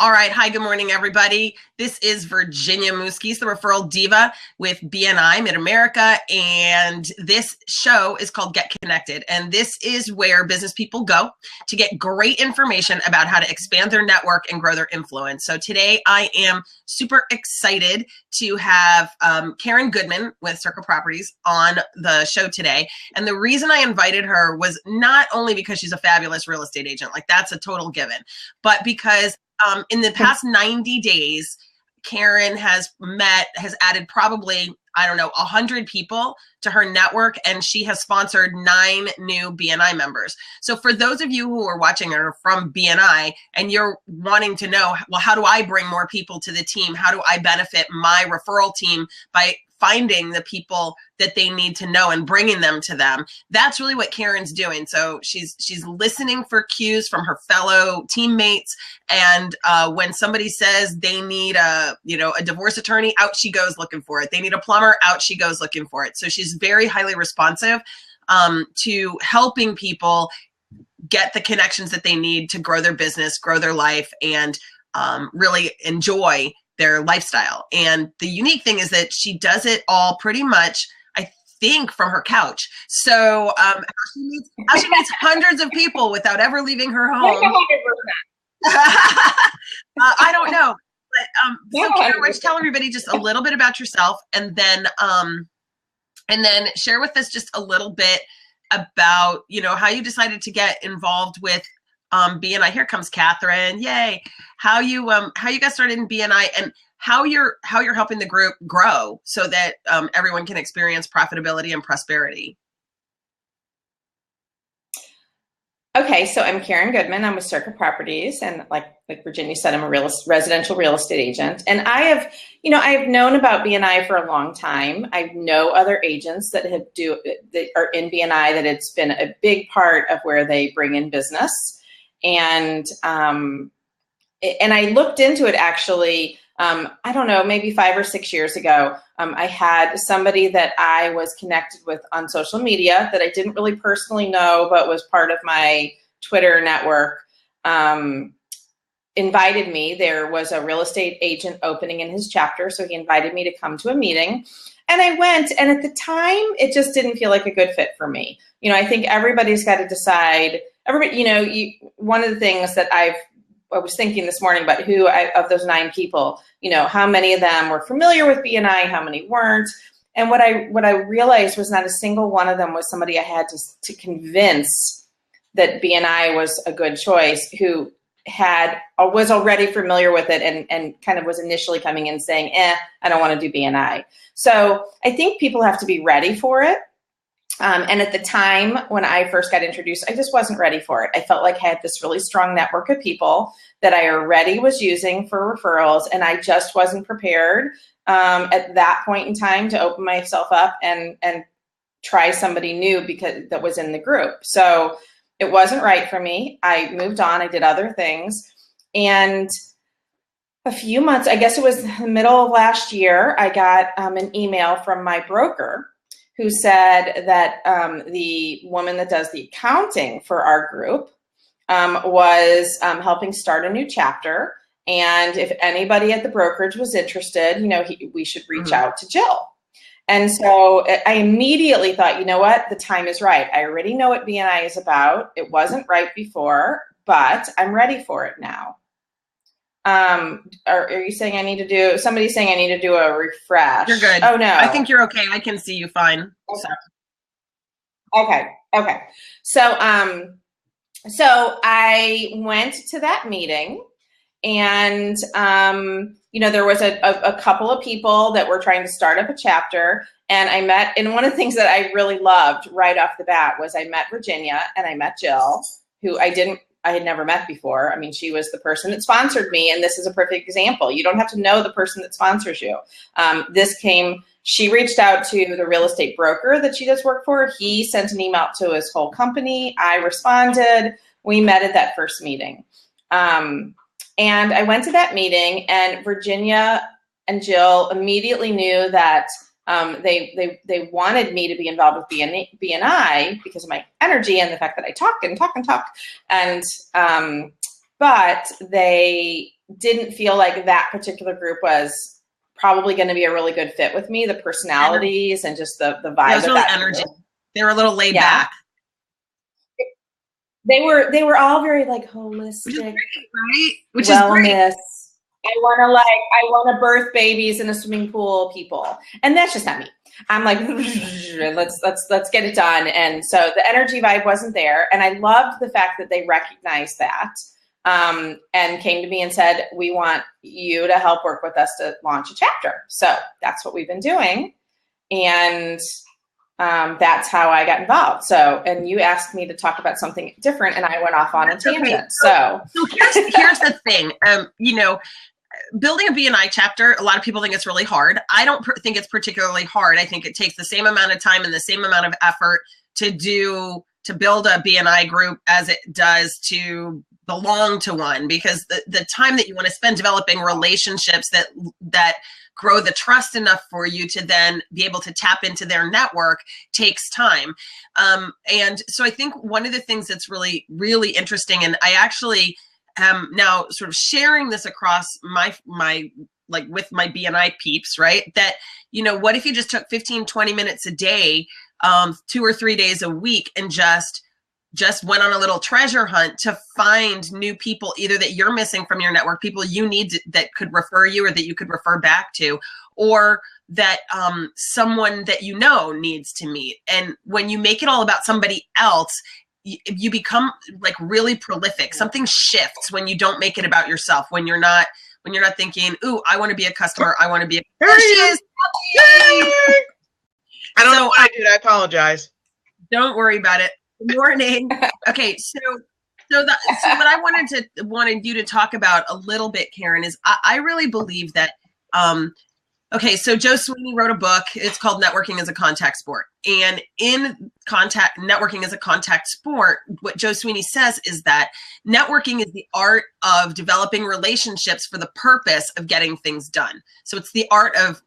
All right. Hi, good morning, everybody. This is Virginia Muskis, the referral diva with BNI Mid-America. And this show is called Get Connected. And this is where business people go to get great information about how to expand their network and grow their influence. So today I am super excited to have Karen Goodman with Circle Properties on the show today. And the reason I invited her was not only because she's a fabulous real estate agent, like that's a total given, but because in the past 90 days, Karen has added probably, 100 people to her network, and she has sponsored 9 new BNI members. So for those of you who are watching her from BNI and you're wanting to know, well, how do I bring more people to the team? How do I benefit my referral team by finding the people that they need to know and bringing them to them? That's really what Karen's doing. So she's listening for cues from her fellow teammates. And when somebody says they need a divorce attorney, out she goes looking for it. They need a plumber, out she goes looking for it. So she's very highly responsive to helping people get the connections that they need to grow their business, grow their life, and really enjoy their lifestyle. And the unique thing is that she does it all pretty much, I think, from her couch. So how she meets hundreds of people without ever leaving her home. I don't know. But so Karen, why don't you tell everybody just a little bit about yourself, and then share with us just a little bit about how you decided to get involved with BNI. Here comes Catherine. Yay. How you got started in BNI, and how you're helping the group grow so that everyone can experience profitability and prosperity. Okay, so I'm Karen Goodman. I'm with Circle Properties, and like Virginia said, I'm a residential real estate agent. And I've known about BNI for a long time. I know other agents that are in BNI, that it's been a big part of where they bring in business. And I looked into it actually, I don't know, maybe 5 or 6 years ago. I had somebody that I was connected with on social media that I didn't really personally know, but was part of my Twitter network, invited me. There was a real estate agent opening in his chapter, so he invited me to come to a meeting. And I went, and at the time, it just didn't feel like a good fit for me. I think everybody's got to decide. One of the things that I was thinking this morning about of those 9 people, how many of them were familiar with BNI, how many weren't. And what I realized was not a single one of them was somebody I had to convince that BNI was a good choice, who was already familiar with it and kind of was initially coming in saying, I don't want to do BNI. So I think people have to be ready for it. And at the time when I first got introduced, I just wasn't ready for it. I felt like I had this really strong network of people that I already was using for referrals, and I just wasn't prepared at that point in time to open myself up and try somebody new that was in the group. So it wasn't right for me. I moved on. I did other things. And a few months, I guess it was the middle of last year, I got an email from my broker who said that the woman that does the accounting for our group was helping start a new chapter. And if anybody at the brokerage was interested, we should reach out to Jill. And so I immediately thought, you know what, the time is right. I already know what BNI is about. It wasn't right before, but I'm ready for it now. Are you saying somebody's saying I need to do a refresh? You're good. Oh, no. I think you're okay. I can see you fine. Okay. So I went to that meeting, and, there was a couple of people that were trying to start up a chapter, and and one of the things that I really loved right off the bat was I met Virginia and I met Jill, who I had never met before. I mean, she was the person that sponsored me, and this is a perfect example. You don't have to know the person that sponsors you. She reached out to the real estate broker that she does work for. He sent an email to his whole company. I responded. We met at that first meeting. And I went to that meeting, and Virginia and Jill immediately knew that they wanted me to be involved with BNI because of my energy and the fact that I talk and talk and talk. And but they didn't feel like that particular group was probably going to be a really good fit with me, the personalities and just the vibe. It was really energy. They were a little laid back. They were all very like holistic, which is great, right? Which wellness. Is great. I want to birth babies in a swimming pool, people, and that's just not me. I'm like, let's get it done. And so the energy vibe wasn't there, and I loved the fact that they recognized that and came to me and said, we want you to help work with us to launch a chapter. So that's what we've been doing, and that's how I got involved. So, and you asked me to talk about something different, and I went off on a tangent. Okay. So here's the thing. Building a BNI chapter, a lot of people think it's really hard. I don't think it's particularly hard. I think it takes the same amount of time and the same amount of effort to build a BNI group as it does to belong to one, because the time that you want to spend developing relationships that grow the trust enough for you to then be able to tap into their network takes time. And so I think one of the things that's really, really interesting, and I actually am now sort of sharing this across my like with my BNI peeps, right? That, what if you just took 15, 20 minutes a day, 2 or 3 days a week, and just went on a little treasure hunt to find new people, either that you're missing from your network, people you need that could refer you or that you could refer back to, or that someone that needs to meet. And when you make it all about somebody else, you become like really prolific. Something shifts when you don't make it about yourself, when you're not thinking, ooh, I want to be a customer. I want to be a there she is. I don't know what I did. I apologize. Don't worry about it. Good morning. Okay, so what I wanted you to talk about a little bit, Karen, is I really believe that okay, so Joe Sweeney wrote a book. It's called Networking as a Contact Sport. And in networking as a contact sport, what Joe Sweeney says is that networking is the art of developing relationships for the purpose of getting things done. So it's the art of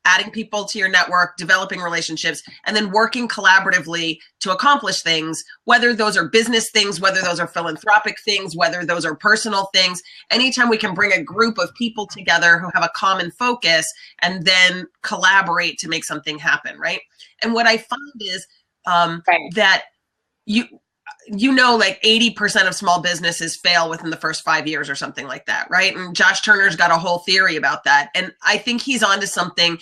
adding people to your network, developing relationships, and then working collaboratively to accomplish things, whether those are business things, whether those are philanthropic things, whether those are personal things. Anytime we can bring a group of people together who have a common focus and then collaborate to make something happen, right? And what I find is that like 80% of small businesses fail within the first 5 years or something like that, right? And Josh Turner's got a whole theory about that. And I think he's onto something.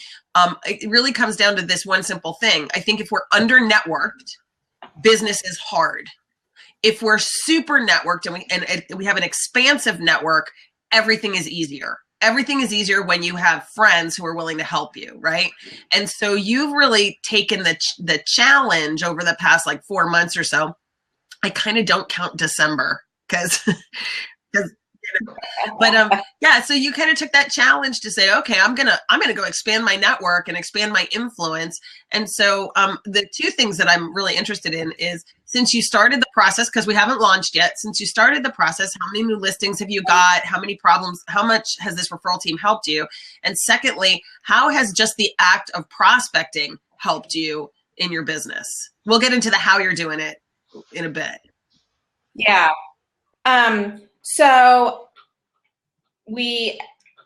It really comes down to this one simple thing. I think if we're under-networked, business is hard. If we're super networked and we have an expansive network, everything is easier. Everything is easier when you have friends who are willing to help you, right? And so you've really taken the challenge over the past like 4 months or so. I kind of don't count December because but yeah, so you kind of took that challenge to say, okay, I'm gonna go expand my network and expand my influence. And so the two things that I'm really interested in is, since you started the process, because we haven't launched yet, since you started the process, how many new listings have you got? How much has this referral team helped you? And secondly, how has just the act of prospecting helped you in your business? We'll get into the how you're doing it in a bit. Yeah. So we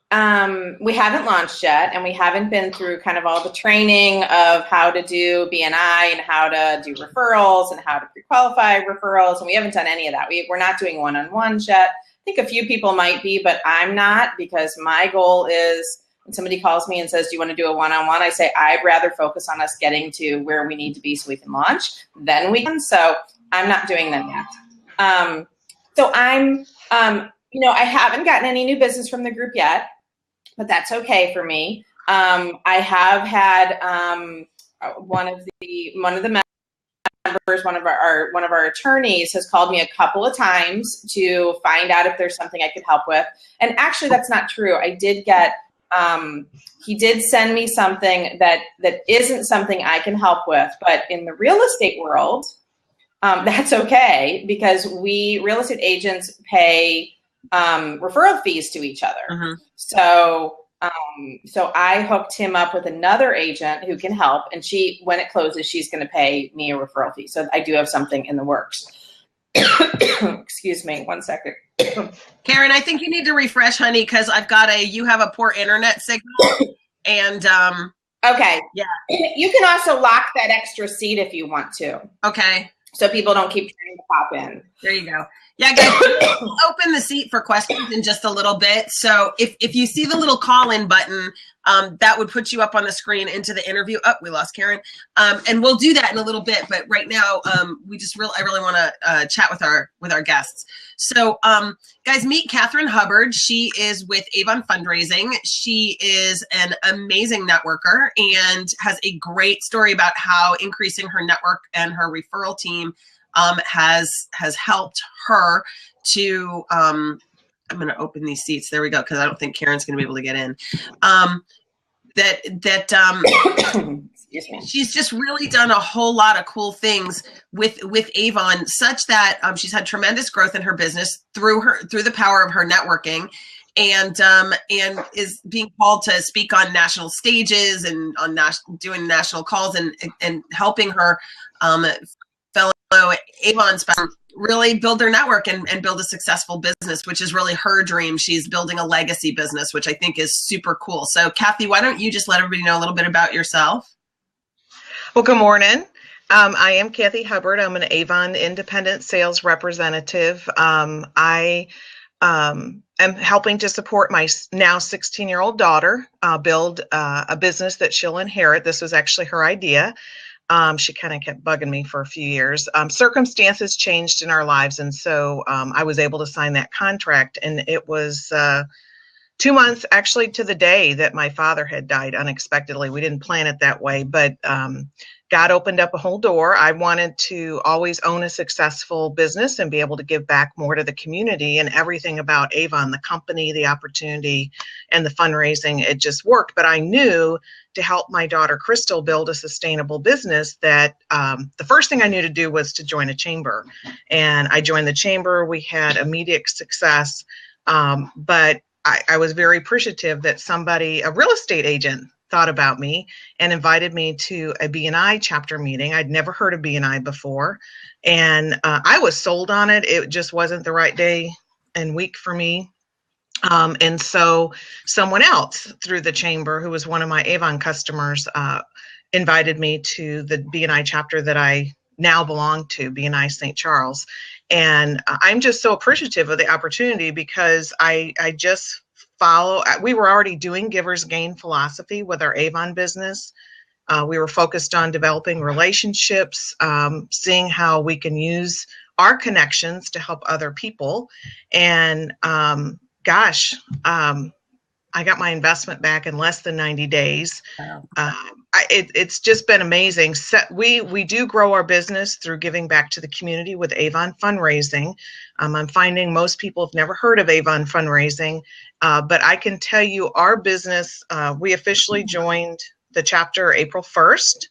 haven't launched yet, and we haven't been through kind of all the training of how to do BNI and how to do referrals and how to pre-qualify referrals. And we haven't done any of that. We're not doing one-on-ones yet. I think a few people might be, but I'm not, because my goal is, when somebody calls me and says, do you want to do a one-on-one? I say, I'd rather focus on us getting to where we need to be so we can launch, then we can. So I'm not doing them yet. So I'm, I haven't gotten any new business from the group yet, but that's okay for me. I have had one of the members, one of our attorneys has called me a couple of times to find out if there's something I could help with. And actually, that's not true. I did get, he did send me something that isn't something I can help with, but in the real estate world, that's okay, because real estate agents pay referral fees to each other. Mm-hmm. So I hooked him up with another agent who can help, and when it closes, she's going to pay me a referral fee. So I do have something in the works. Excuse me, 1 second. Karen, I think you need to refresh, honey, because you have a poor internet signal. And okay. Yeah. You can also lock that extra seat if you want to. Okay. So people don't keep trying to pop in. There you go. Yeah, guys, we'll open the seat for questions in just a little bit. So if you see the little call-in button, that would put you up on the screen into the interview. Oh, we lost Karen. And we'll do that in a little bit. But right now, I really want to chat with our guests. So guys, meet Catherine Hubbard. She is with Avon Fundraising. She is an amazing networker and has a great story about how increasing her network and her referral team has helped her to, I'm going to open these seats. There we go. Cause I don't think Karen's going to be able to get in. Excuse me. She's just really done a whole lot of cool things with Avon, such that she's had tremendous growth in her business through the power of her networking, and is being called to speak on national stages and on doing national calls and helping her fellow Avon spouse really build their network and build a successful business, which is really her dream. She's building a legacy business, which I think is super cool. So Kathy, why don't you just let everybody know a little bit about yourself? Well, good morning. I am Kathy Hubbard. I'm an Avon independent sales representative. I am helping to support my now 16-year-old daughter build a business that she'll inherit. This was actually her idea. She kind of kept bugging me for a few years. Circumstances changed in our lives, and so I was able to sign that contract. And it was 2 months, actually, to the day that my father had died unexpectedly. We didn't plan it that way, but God opened up a whole door. I wanted to always own a successful business and be able to give back more to the community, and everything about Avon, the company, the opportunity, and the fundraising, it just worked. But I knew to help my daughter Crystal build a sustainable business that the first thing I knew to do was to join a chamber. And I joined the chamber. We had immediate success, but I was very appreciative that a real estate agent, thought about me and invited me to a BNI chapter meeting. I'd never heard of BNI before, and I was sold on it. It just wasn't the right day and week for me. And so someone else through the chamber, who was one of my Avon customers, invited me to the BNI chapter that I now belong to, BNI St. Charles. And I'm just so appreciative of the opportunity, because I just we were already doing Giver's Gain philosophy with our Avon business. We were focused on developing relationships, seeing how we can use our connections to help other people. And I got my investment back in less than 90 days. Wow. It's just been amazing. We do grow our business through giving back to the community with Avon Fundraising. I'm finding most people have never heard of Avon Fundraising, but I can tell you our business, we officially joined the chapter April 1st,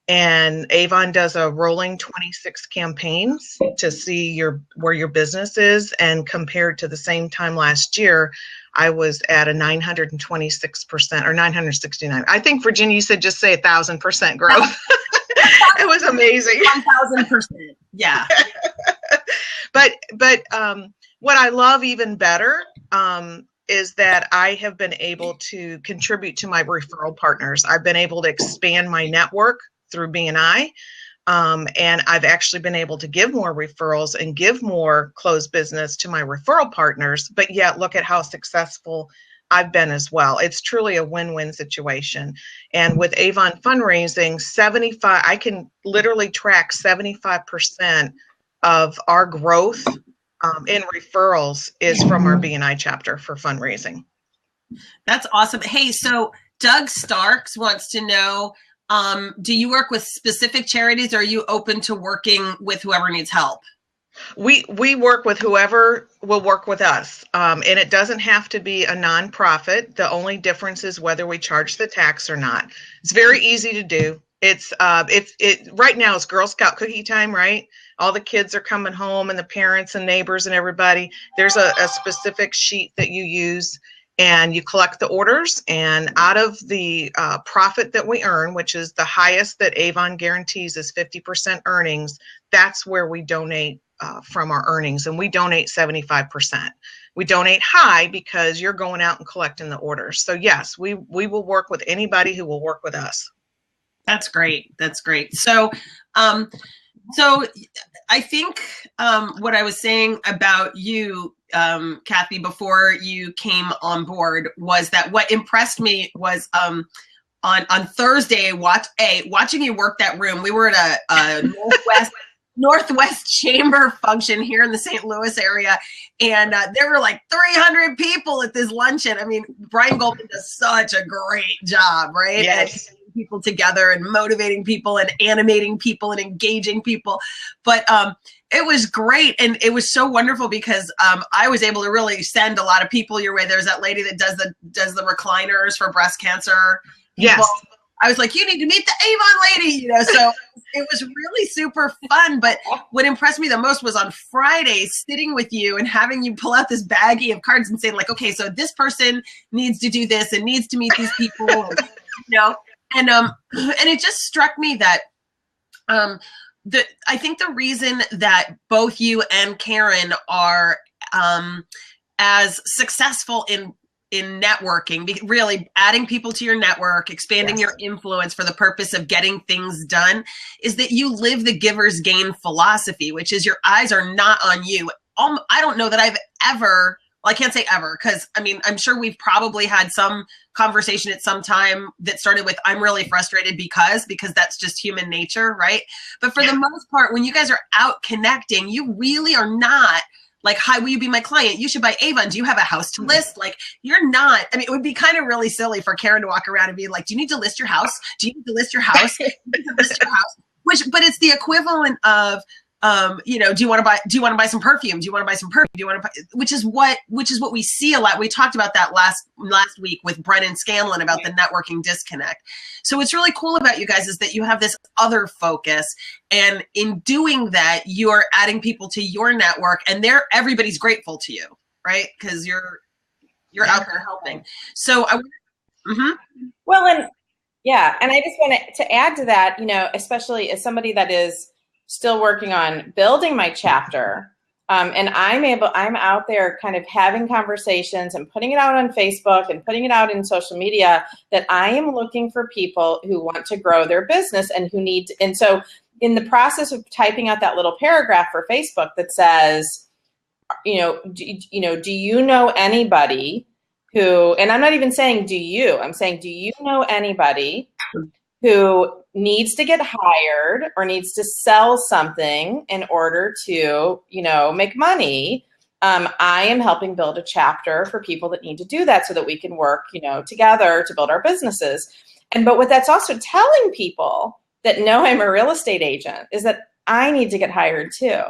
and Avon does a rolling 26 campaigns to see where your business is. And compared to the same time last year, I was at a 926% or 969. I think, Virginia, you said just say 1,000% growth. It was amazing. 1,000%. Yeah. But what I love even better is that I have been able to contribute to my referral partners. I've been able to expand my network through BNI. And I've actually been able to give more referrals and give more closed business to my referral partners, but yet look at how successful I've been as well. It's truly a win-win situation. And with Avon Fundraising, I can literally track 75% of our growth in referrals is from our BNI chapter for fundraising. That's awesome. Hey, so Doug Starks wants to know, do you work with specific charities, or are you open to working with whoever needs help? We work with whoever will work with us, and it doesn't have to be a nonprofit. The only difference is whether we charge the tax or not. It's very easy to do. It's right now it's Girl Scout cookie time, right? All the kids are coming home, and the parents and neighbors and everybody. There's a specific sheet that you use, and you collect the orders, and out of the profit that we earn, which is the highest that Avon guarantees is 50% earnings, that's where we donate from our earnings, and we donate 75%. We donate high because you're going out and collecting the orders. So yes, we will work with anybody who will work with us. That's great. That's great. So, so I think what I was saying about you, Kathy, before you came on board was that what impressed me was on Thursday, watching you work that room. We were at a Northwest Chamber function here in the St. Louis area, and there were like 300 people at this luncheon. I mean, Brian Goldman does such a great job, right? Yes. And people together and motivating people and animating people and engaging people. But it was great, and it was so wonderful because I was able to really send a lot of people your way. There's that lady that does the recliners for breast cancer. Yes. Well, I was like, you need to meet the Avon lady, you know. So it was really super fun. But what impressed me the most was on Friday, sitting with you and having you pull out this baggie of cards and saying, like, okay, so this person needs to do this and needs to meet these people, and, you know. And it just struck me that I think the reason that both you and Karen are as successful in networking, really adding people to your network, expanding your influence for the purpose of getting things done, is that you live the giver's gain philosophy, which is your eyes are not on you. I don't know that I've ever, well, I can't say ever, because I mean, I'm sure we've probably had some conversation at some time that started with, I'm really frustrated because that's just human nature, right? But for the most part, when you guys are out connecting, you really are not like, hi, will you be my client? You should buy Avon. Do you have a house to list? Like, you're not. I mean, it would be kind of really silly for Karen to walk around and be like, do you need to list your house? Do you need to list your house? Do you need to list your house? But it's the equivalent of, you know, do you want to buy some perfume? Do you want to buy some perfume? Do you want to buy, which is what we see a lot. We talked about that last week with Brennan Scanlon about the networking disconnect. So what's really cool about you guys is that you have this other focus, and in doing that, you are adding people to your network, and everybody's grateful to you, right? Because you're out there helping. So well, and I just want to add to that, you know, especially as somebody that is still working on building my chapter. And I'm out there kind of having conversations and putting it out on Facebook and putting it out in social media, that I am looking for people who want to grow their business and who need to, and so in the process of typing out that little paragraph for Facebook that says, do you know anybody who, and I'm not even saying I'm saying, do you know anybody who needs to get hired or needs to sell something in order to, make money? I am helping build a chapter for people that need to do that so that we can work, together to build our businesses. But what that's also telling people that know I'm a real estate agent is that I need to get hired too.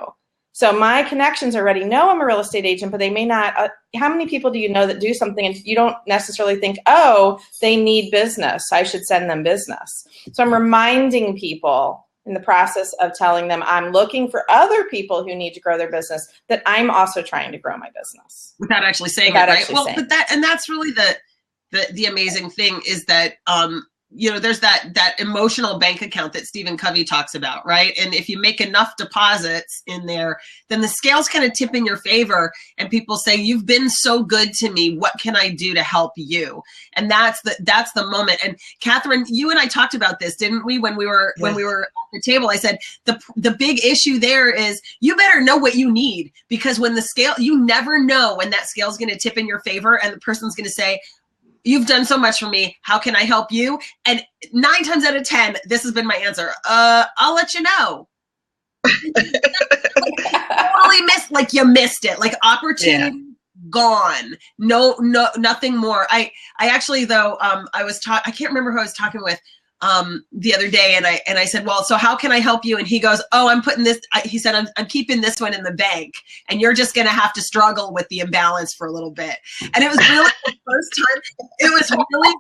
So my connections already know I'm a real estate agent, but they may not. How many people do you know that do something and you don't necessarily think, oh, they need business, I should send them business? So I'm reminding people in the process of telling them I'm looking for other people who need to grow their business, that I'm also trying to grow my business. Without actually saying it, right? Well, but that's really the amazing thing is that, there's that emotional bank account that Stephen Covey talks about, right? And if you make enough deposits in there, then the scales kind of tip in your favor, and people say, you've been so good to me. What can I do to help you? And that's the moment. And Catherine, you and I talked about this, didn't we? When we were at the table, I said, the big issue there is you better know what you need, because when the scale, you never know when that scale is going to tip in your favor and the person's going to say, you've done so much for me. How can I help you? And 9 times out of 10, this has been my answer. I'll let you know. Totally you missed it. Like, opportunity gone. No, nothing more. I actually, though, I can't remember who I was talking with the other day, and I said, well, so how can I help you? And he goes, oh, I'm putting this, he said, I'm keeping this one in the bank, and you're just going to have to struggle with the imbalance for a little bit. And it was really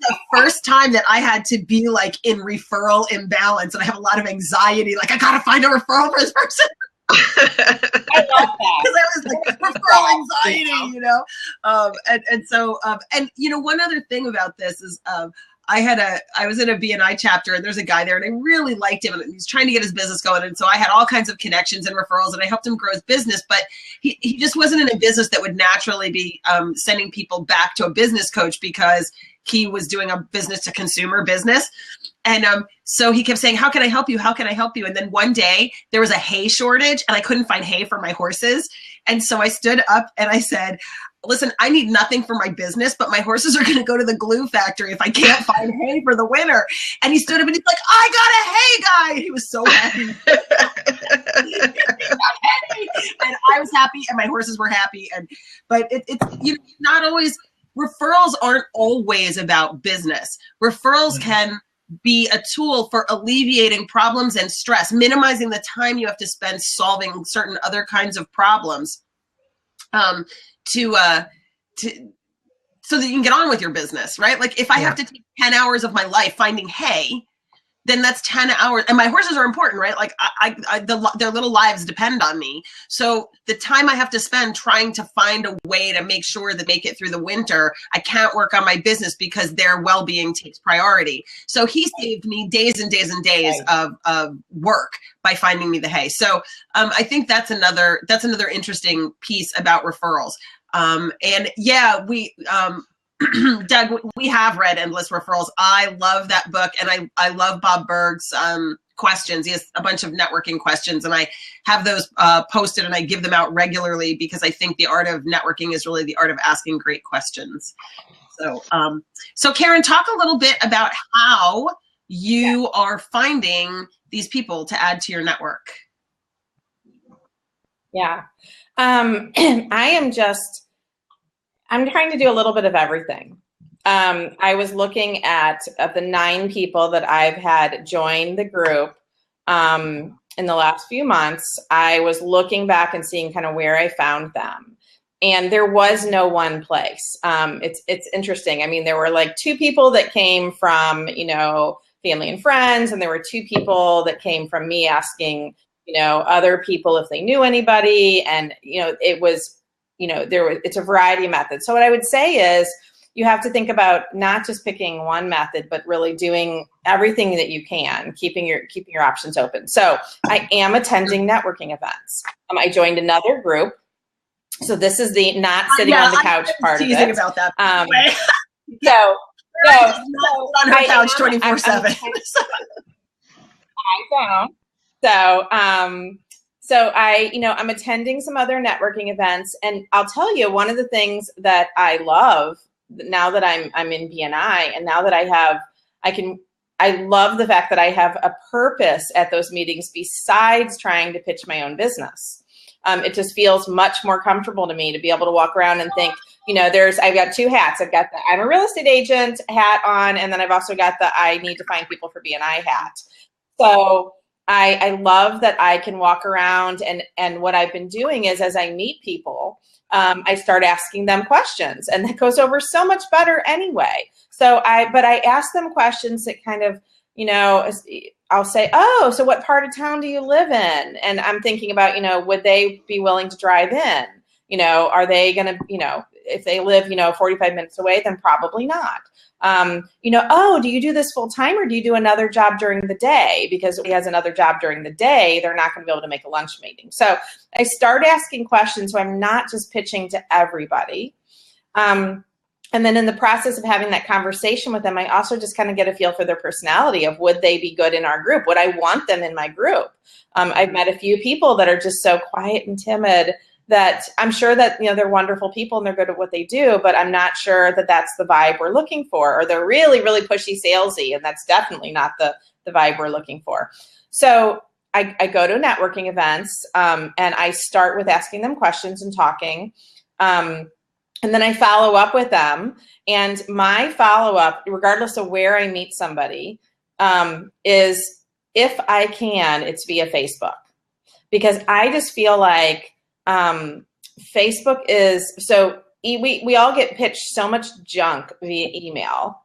the first time that I had to be like in referral imbalance. And I have a lot of anxiety. Like, I got to find a referral for this person. I love that. Because I was like, referral anxiety, and so, one other thing about this is, I was in a BNI chapter, and there's a guy there, and I really liked him, and he was trying to get his business going. And so I had all kinds of connections and referrals, and I helped him grow his business. But he just wasn't in a business that would naturally be sending people back to a business coach, because he was doing a business to consumer business. And so he kept saying, how can I help you? How can I help you? And then one day there was a hay shortage, and I couldn't find hay for my horses. And so I stood up and I said, listen, I need nothing for my business, but my horses are going to go to the glue factory if I can't find hay for the winter. And he stood up and he's like, I got a hay guy. And he was so happy. And I was happy, and my horses were happy. But it's not always, referrals aren't always about business. Referrals can be a tool for alleviating problems and stress, minimizing the time you have to spend solving certain other kinds of problems, so that you can get on with your business, right? Like if I have to take 10 hours of my life finding hay, then that's 10 hours. And my horses are important, right? Like their little lives depend on me. So the time I have to spend trying to find a way to make sure that make it through the winter, I can't work on my business because their well-being takes priority. So he saved me days and days and days of work by finding me the hay. So I think that's another interesting piece about referrals. And yeah, Doug, we have read Endless Referrals. I love that book, and I love Bob Berg's questions. He has a bunch of networking questions, and I have those posted, and I give them out regularly, because I think the art of networking is really the art of asking great questions. So Karen, talk a little bit about how you are finding these people to add to your network. Yeah, I'm trying to do a little bit of everything. I was looking at the 9 people that I've had join the group in the last few months. I was looking back and seeing kind of where I found them. And there was no one place. It's interesting. I mean, there were like 2 people that came from, family and friends, and there were 2 people that came from me asking, other people if they knew anybody. And, it was, it's a variety of methods. So what I would say is you have to think about not just picking one method, but really doing everything that you can, keeping your options open. So I am attending networking events. I joined another group. So this is the not sitting on the couch part of it. About that. So on her couch 24/7. I don't. So I'm attending some other networking events, and I'll tell you, one of the things that I love now that I'm in BNI, and now that I love the fact that I have a purpose at those meetings besides trying to pitch my own business. It just feels much more comfortable to me to be able to walk around and think, I've got 2 hats. I've got the I'm a real estate agent hat on, and then I've also got the I need to find people for BNI hat. So I love that I can walk around, and what I've been doing is, as I meet people, I start asking them questions, and that goes over so much better anyway. But I ask them questions that kind of, I'll say, oh, so what part of town do you live in? And I'm thinking about, would they be willing to drive in? Are they going to, if they live, 45 minutes away, then probably not. Oh, do you do this full time, or do you do another job during the day? Because if he has another job during the day, they're not going to be able to make a lunch meeting. So I start asking questions, so I'm not just pitching to everybody. And then in the process of having that conversation with them, I also just kind of get a feel for their personality of, would they be good in our group? Would I want them in my group? I've met a few people that are just so quiet and timid that I'm sure that, they're wonderful people and they're good at what they do, but I'm not sure that that's the vibe we're looking for, or they're really, really pushy salesy, and that's definitely not the vibe we're looking for. So I go to networking events, and I start with asking them questions and talking, and then I follow up with them. And my follow-up, regardless of where I meet somebody, is, if I can, it's via Facebook, because I just feel like Facebook is, so we all get pitched so much junk via email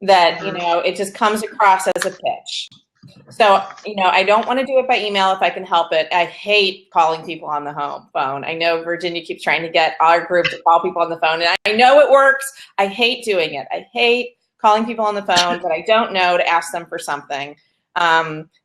that, it just comes across as a pitch. So, I don't want to do it by email if I can help it. I hate calling people on the phone. I know Virginia keeps trying to get our group to call people on the phone, and I know it works. I hate doing it. I hate calling people on the phone that I don't know to ask them for something.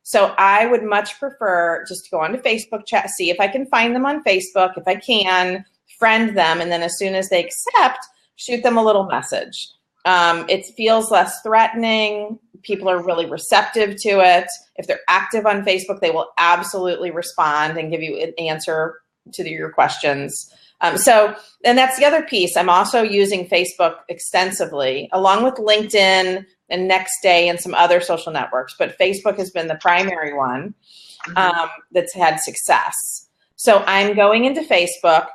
So I would much prefer just to go onto Facebook chat, see if I can find them on Facebook, if I can, friend them, and then as soon as they accept, shoot them a little message. It feels less threatening. People are really receptive to it. If they're active on Facebook, they will absolutely respond and give you an answer to your questions. And that's the other piece. I'm also using Facebook extensively, along with LinkedIn and Nextday and some other social networks. But Facebook has been the primary one that's had success. So I'm going into Facebook.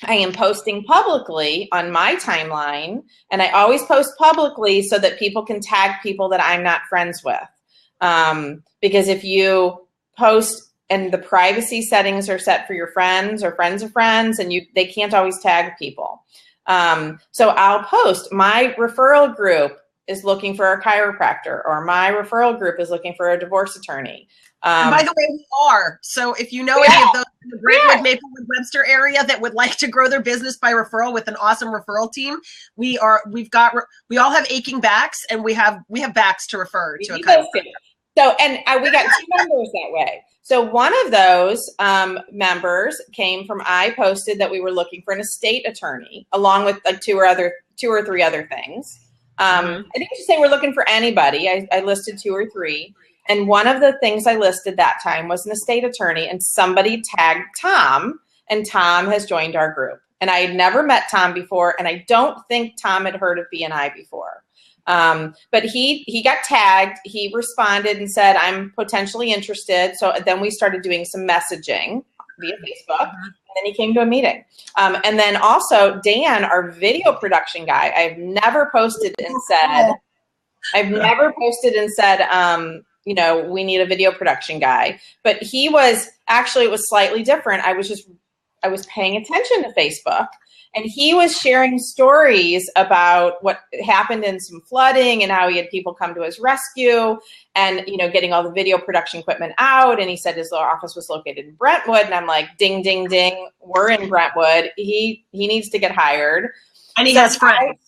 I am posting publicly on my timeline, and I always post publicly so that people can tag people that I'm not friends with. Because if you post and the privacy settings are set for your friends or friends of friends, and they can't always tag people. So I'll post, my referral group is looking for a chiropractor, or my referral group is looking for a divorce attorney. And by the way, we are. So if you know any of those in the Brentwood, Maplewood, Webster area that would like to grow their business by referral with an awesome referral team, we all have aching backs, and we have backs to refer to a chiropractor. So, and we got 2 members that way. So one of those members came from, I posted that we were looking for an estate attorney, along with like 2 or 3 other things. I didn't just say we're looking for anybody. I listed 2 or 3. And one of the things I listed that time was an estate attorney, and somebody tagged Tom, and Tom has joined our group. And I had never met Tom before, and I don't think Tom had heard of BNI before. But he got tagged. He responded and said, I'm potentially interested. So then we started doing some messaging via Facebook, and then he came to a meeting. And then also Dan, our video production guy, I've never posted and said, you know, we need a video production guy. But he was actually, it was slightly different. I was paying attention to Facebook, and he was sharing stories about what happened in some flooding and how he had people come to his rescue, and, you know, getting all the video production equipment out. And he said his office was located in Brentwood. And I'm like, ding, ding, ding. We're in Brentwood. He needs to get hired. And he has friends.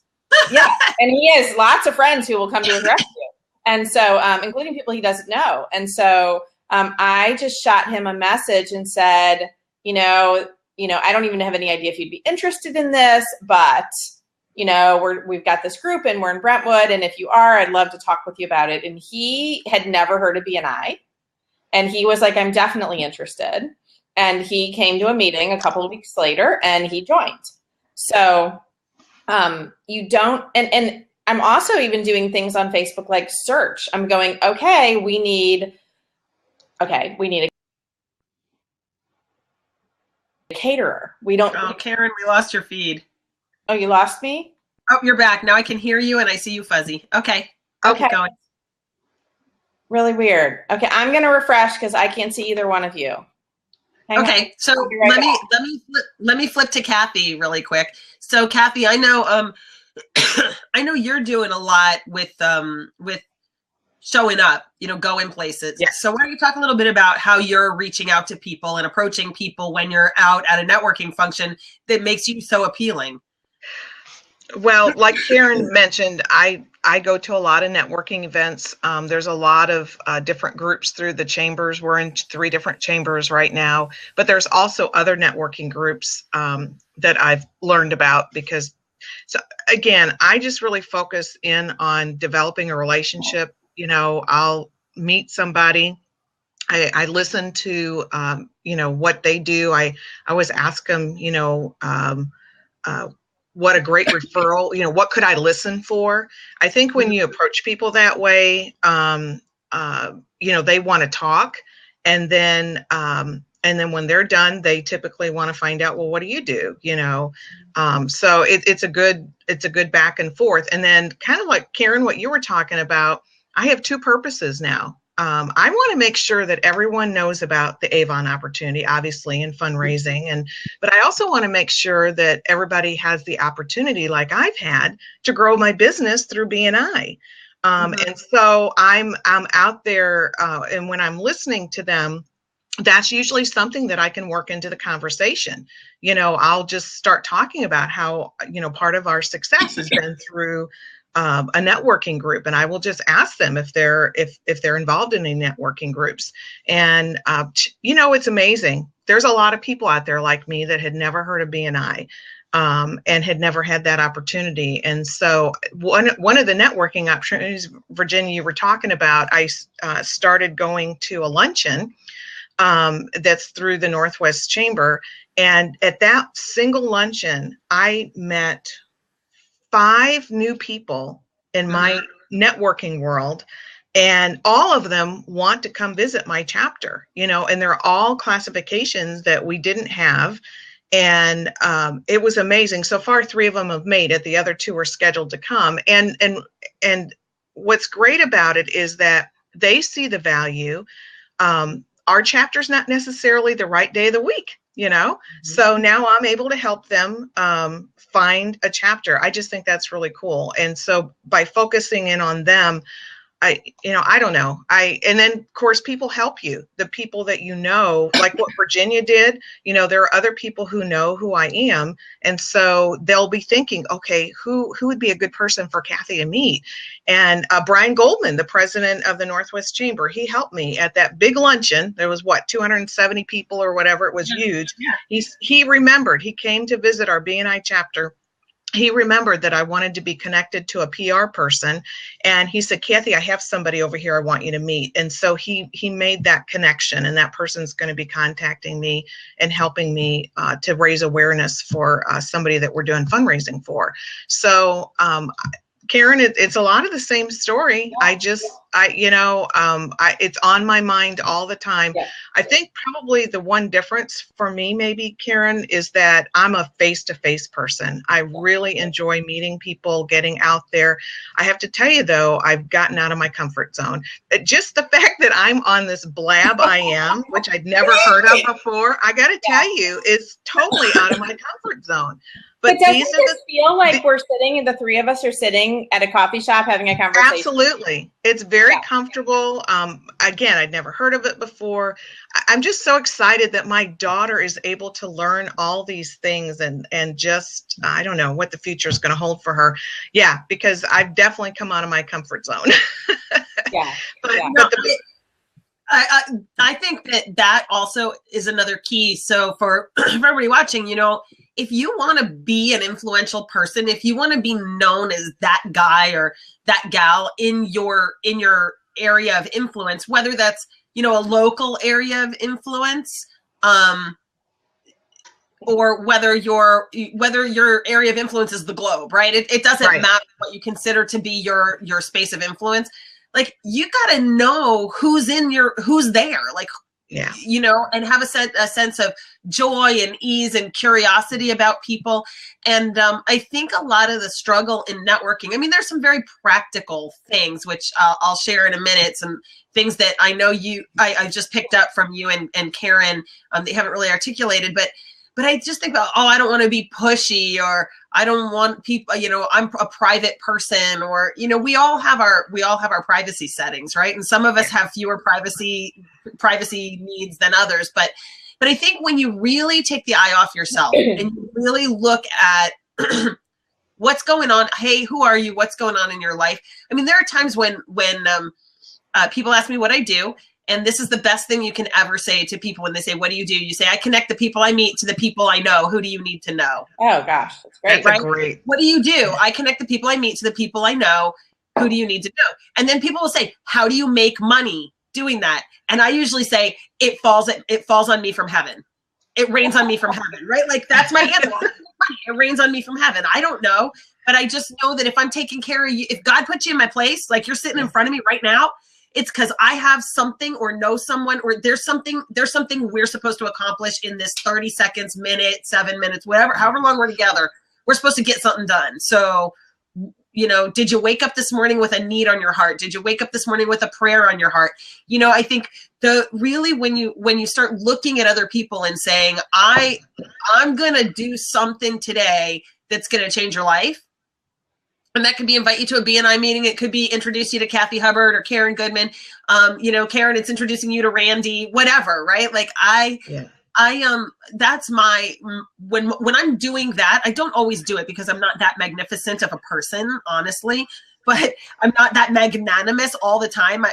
Yeah. And he has lots of friends who will come to his rescue. And so, including people he doesn't know. And so I just shot him a message and said, you know, I don't even have any idea if you'd be interested in this, but, you know, we've got this group and we're in Brentwood. And if you are, I'd love to talk with you about it. And he had never heard of BNI. And he was like, I'm definitely interested. And he came to a meeting a couple of weeks later, and he joined. So you don't, and I'm also even doing things on Facebook like search. I'm going, okay, we need a caterer. We don't. Oh, Karen, we lost your feed. Oh, you lost me? Oh, you're back. Now I can hear you and I see you fuzzy. Okay. Okay. Keep going. Really weird. Okay, I'm going to refresh because I can't see either one of you. Okay, so let me flip to Kathy really quick. So Kathy, I know I know you're doing a lot with showing up, you know, going places. Yes. So why don't you talk a little bit about how you're reaching out to people and approaching people when you're out at a networking function that makes you so appealing? Well, like Karen mentioned, I go to a lot of networking events. There's a lot of different groups through the chambers. We're in 3 different chambers right now, but there's also other networking groups that I've learned about because, so again, I just really focus in on developing a relationship. You know, I'll meet somebody. I listen to, you know, what they do. I always ask them, you know, what a great referral, you know, what could I listen for? I think when you approach people that way, you know, they want to talk, and then when they're done, they typically want to find out, well, what do you do? You know, so it's a good back and forth. And then kind of like Karen, what you were talking about, I have 2 purposes now. I want to make sure that everyone knows about the Avon opportunity, obviously, and fundraising, but I also want to make sure that everybody has the opportunity, like I've had, to grow my business through BNI. And so I'm out there, and when I'm listening to them, that's usually something that I can work into the conversation. I'll just start talking about how, part of our success has been through a networking group, and I will just ask them if they're involved in any networking groups. And it's amazing. There's a lot of people out there like me that had never heard of BNI. And had never had that opportunity. And so one of the networking opportunities, Virginia, you were talking about, I started going to a luncheon that's through the Northwest Chamber. And at that single luncheon, I met 5 new people in my networking world. And all of them want to come visit my chapter, and they're all classifications that we didn't have. And it was amazing. So far, 3 of them have made it. The other 2 are scheduled to come. And what's great about it is that they see the value. Our chapter's not necessarily the right day of the week, So now I'm able to help them find a chapter. I just think that's really cool. And so by focusing in on them, I don't know. And then of course people help you, the people that like what Virginia did, there are other people who know who I am. And so they'll be thinking, okay, who would be a good person for Kathy to meet? And Brian Goldman, the president of the Northwest Chamber, he helped me at that big luncheon. There was 270 people or whatever. It was huge. Yeah. He remembered, he came to visit our BNI chapter. He remembered that I wanted to be connected to a PR person. And he said, Kathy, I have somebody over here I want you to meet. And so he made that connection, and that person's going to be contacting me and helping me to raise awareness for somebody that we're doing fundraising for. So, Karen, it's a lot of the same story. Yeah. It's on my mind all the time. Yeah. I think probably the one difference for me, maybe, Karen, is that I'm a face-to-face person. I really enjoy meeting people, getting out there. I have to tell you, though, I've gotten out of my comfort zone. Just the fact that I'm on this blab I am, which I'd never heard of before, I got to tell you, is totally out of my comfort zone. But doesn't it feel like we're sitting, and the 3 of us are sitting at a coffee shop having a conversation? Absolutely. It's very comfortable. Again, I'd never heard of it before. I'm just so excited that my daughter is able to learn all these things, and just, I don't know what the future is going to hold for her. Yeah, because I've definitely come out of my comfort zone. I think that also is another key. So for everybody watching, if you want to be an influential person, if you want to be known as that guy or that gal in your area of influence, whether that's, a local area of influence, or whether your area of influence is the globe, right? It doesn't matter what you consider to be your space of influence. Like, you got to know who's there, like, and have a sense of joy and ease and curiosity about people. And I think a lot of the struggle in networking, I mean, there's some very practical things, which I'll share in a minute, some things that I know I just picked up from you and Karen that you haven't really articulated, but I just think about, I don't want to be pushy, or I don't want people, I'm a private person, or, we all have our privacy settings, right? And some of us have fewer privacy needs than others. But I think when you really take the eye off yourself and you really look at what's going on, hey, who are you? What's going on in your life? I mean, there are times when people ask me what I do. And this is the best thing you can ever say to people when they say, what do? You say, I connect the people I meet to the people I know. Who do you need to know? Oh, gosh, that's great. That's great. What do? I connect the people I meet to the people I know. Who do you need to know? And then people will say, how do you make money doing that? And I usually say, it falls on me from heaven. It rains on me from heaven, right? Like, that's my answer. It rains on me from heaven. I don't know, but I just know that if I'm taking care of you, if God put you in my place, like you're sitting in front of me right now, it's because I have something or know someone, or there's something we're supposed to accomplish in this 30 seconds, minute, 7 minutes, however long we're together. We're supposed to get something done. So, did you wake up this morning with a need on your heart? Did you wake up this morning with a prayer on your heart? I think when you start looking at other people and saying, I'm going to do something today that's going to change your life. And that could be invite you to a BNI meeting. It could be introduce you to Kathy Hubbard or Karen Goodman. Karen, it's introducing you to Randy, whatever, right? Like that's my, when I'm doing that, I don't always do it because I'm not that magnificent of a person, honestly, but I'm not that magnanimous all the time.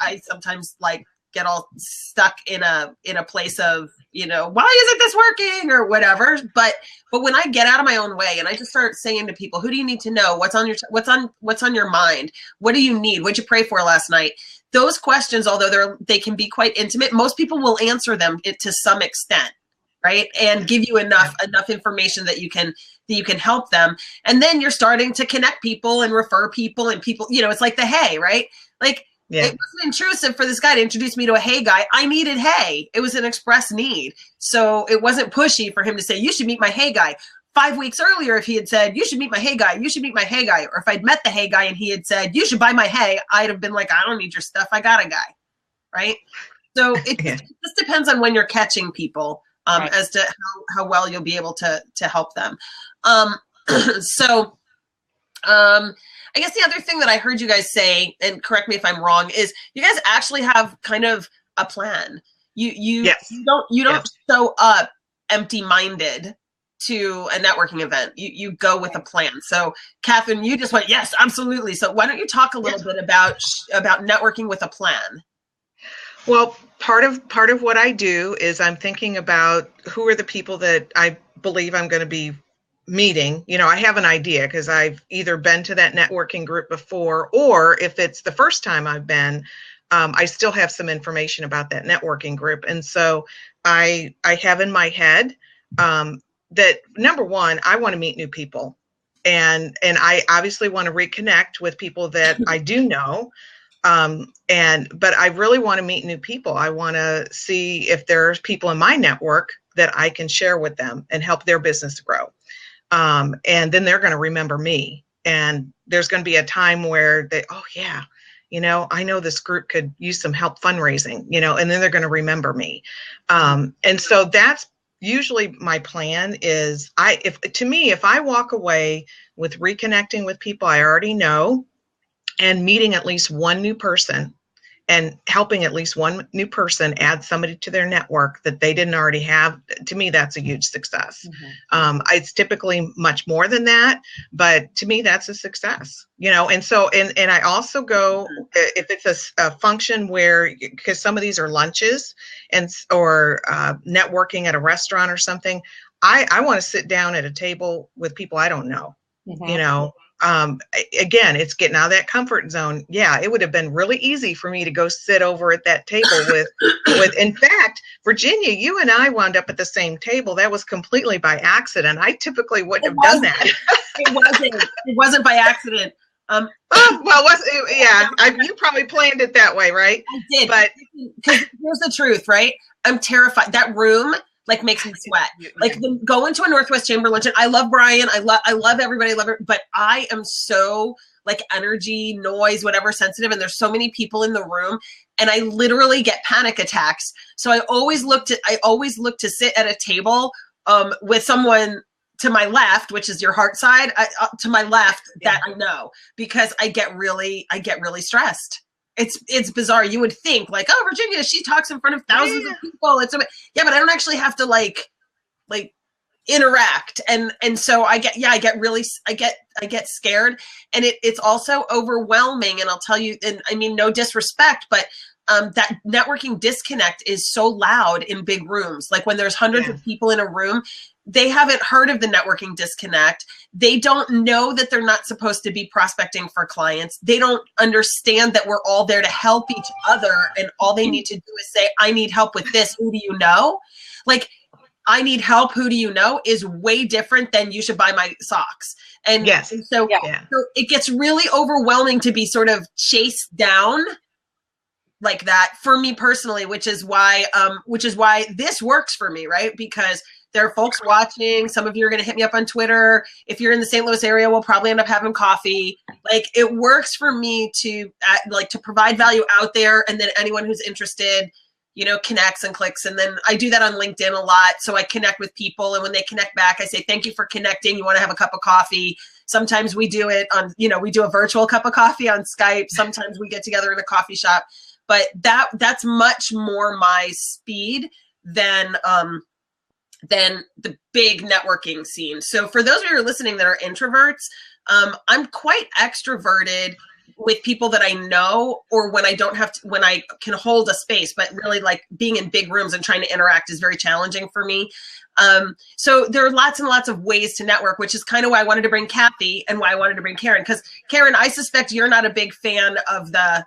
I sometimes like get all stuck in a place of, why isn't this working or whatever. But when I get out of my own way and I just start saying to people, who do you need to know? What's on your mind? What do you need? What'd you pray for last night? Those questions, although they can be quite intimate, most people will answer them to some extent, right? And give you enough information that you can help them. And then you're starting to connect people and refer people, and people, it's like the hay, right? Like, it wasn't intrusive for this guy to introduce me to a hay guy. I needed hay. It was an express need. So it wasn't pushy for him to say, you should meet my hay guy. 5 weeks earlier, if he had said, you should meet my hay guy, you should meet my hay guy. Or if I'd met the hay guy and he had said, you should buy my hay, I'd have been like, I don't need your stuff. I got a guy. Right. So it just depends on when you're catching people as to how well you'll be able to help them. I guess the other thing that I heard you guys say, and correct me if I'm wrong, is you guys actually have kind of a plan. You don't show up empty-minded to a networking event. You go with a plan. So Catherine, you just went, yes, absolutely. So why don't you talk a little bit about networking with a plan? Well, part of what I do is I'm thinking about who are the people that I believe I'm going to be meeting. I have an idea because I've either been to that networking group before, or if it's the first time I've been, I still have some information about that networking group. And so I have in my head that, number one, I want to meet new people. And I obviously want to reconnect with people that I do know. But I really want to meet new people. I want to see if there's people in my network that I can share with them and help their business grow. And then they're going to remember me. And there's going to be a time where I know this group could use some help fundraising, and then they're going to remember me. And so that's usually my plan is if I walk away with reconnecting with people I already know and meeting at least one new person and helping at least one new person add somebody to their network that they didn't already have, to me, that's a huge success. Mm-hmm. It's typically much more than that, but to me, that's a success, and so, and I also go, if it's a function where, because some of these are lunches or networking at a restaurant or something, I want to sit down at a table with people I don't know, mm-hmm. Again, it's getting out of that comfort zone. Yeah, it would have been really easy for me to go sit over at that table with, in fact, Virginia, you and I wound up at the same table. That was completely by accident. I typically wouldn't have done that. It wasn't by accident. You probably planned it that way, right? I did. But here's the truth, right? I'm terrified. That room makes me sweat. Go into a Northwest Chamber luncheon. I love Brian. I love everybody. I love it. But I am so energy, noise, whatever sensitive. And there's so many people in the room and I literally get panic attacks. So I always look to sit at a table with someone to my left, which is your heart side, to my left that I know, because I get really stressed. It's bizarre. You would think Virginia, she talks in front of thousands of people. But I don't actually have to interact. And so I get scared, and it's also overwhelming. And I'll tell you, and I mean, no disrespect, but that networking disconnect is so loud in big rooms. When there's hundreds of people in a room, they haven't heard of the networking disconnect. They don't know that they're not supposed to be prospecting for clients. They don't understand that we're all there to help each other. And all they need to do is say, I need help with this. Who do you know? I need help. Who do you know is way different than you should buy my socks. And so it gets really overwhelming to be sort of chased down like that for me personally, which is why this works for me, right? Because there are folks watching. Some of you are going to hit me up on Twitter. If you're in the St. Louis area, we'll probably end up having coffee. It works for me to provide value out there. And then anyone who's interested, connects and clicks. And then I do that on LinkedIn a lot. So I connect with people. And when they connect back, I say, thank you for connecting. You want to have a cup of coffee? Sometimes we do it on, we do a virtual cup of coffee on Skype. Sometimes we get together in a coffee shop, but that's much more my speed than the big networking scene. So for those of you who are listening that are introverts, I'm quite extroverted with people that I know, or when I don't have to, when I can hold a space, but really like being in big rooms and trying to interact is very challenging for me. So there are lots and lots of ways to network, which is kind of why I wanted to bring Kathy and why I wanted to bring Karen. Because Karen, I suspect you're not a big fan of the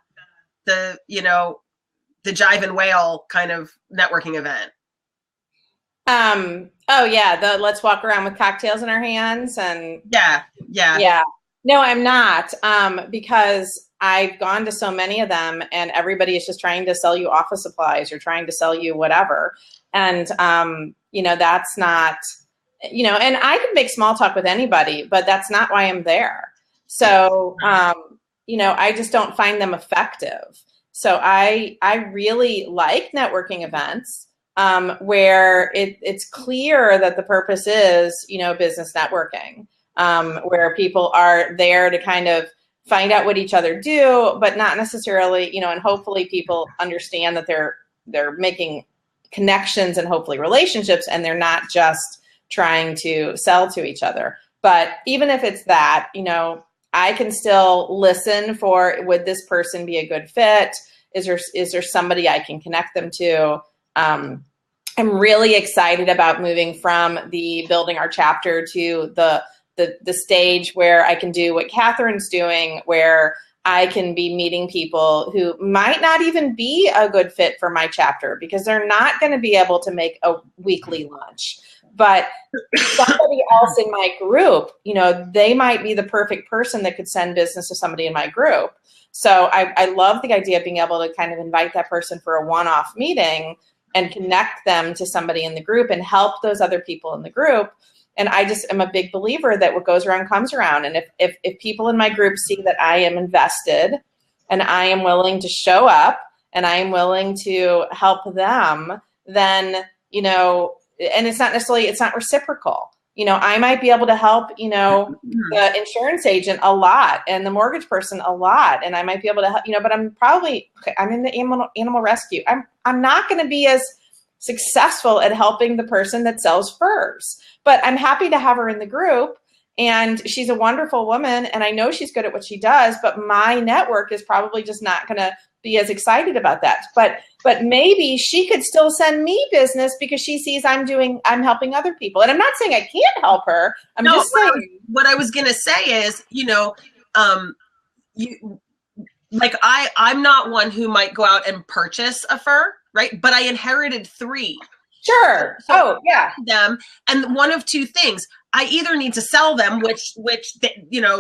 Jive and Whale kind of networking event. Oh yeah, the let's walk around with cocktails in our hands and yeah. No, I'm not, because I've gone to so many of them and everybody is just trying to sell you office supplies or trying to sell you whatever. And, that's not, and I can make small talk with anybody, but that's not why I'm there. So, I just don't find them effective. So I really like networking events where it's clear that the purpose is, business networking. Where people are there to kind of find out what each other do, but not necessarily, and hopefully people understand that they're making connections and hopefully relationships, and they're not just trying to sell to each other. But even if it's that, I can still listen for, would this person be a good fit? Is there somebody I can connect them to? I'm really excited about moving from the building our chapter to the stage where I can do what Catherine's doing, where I can be meeting people who might not even be a good fit for my chapter because they're not going to be able to make a weekly lunch. But somebody else in my group, they might be the perfect person that could send business to somebody in my group. So I love the idea of being able to kind of invite that person for a one-off meeting and connect them to somebody in the group and help those other people in the group. And I just am a big believer that what goes around comes around. And if people in my group see that I am invested and I am willing to show up and I am willing to help them, then, and it's not reciprocal. I might be able to help, the insurance agent a lot and the mortgage person a lot. And I might be able to help, but I'm in the animal rescue. I'm not going to be as successful at helping the person that sells furs, but I'm happy to have her in the group, and she's a wonderful woman and I know she's good at what she does, but my network is probably just not going to be as excited about that. But maybe she could still send me business because she sees I'm helping other people. And I'm not saying I can't help her. I'm just saying what I was going to say is, I'm not one who might go out and purchase a fur, right? But I inherited 3. Sure. So them, and one of two things. I either need to sell them, which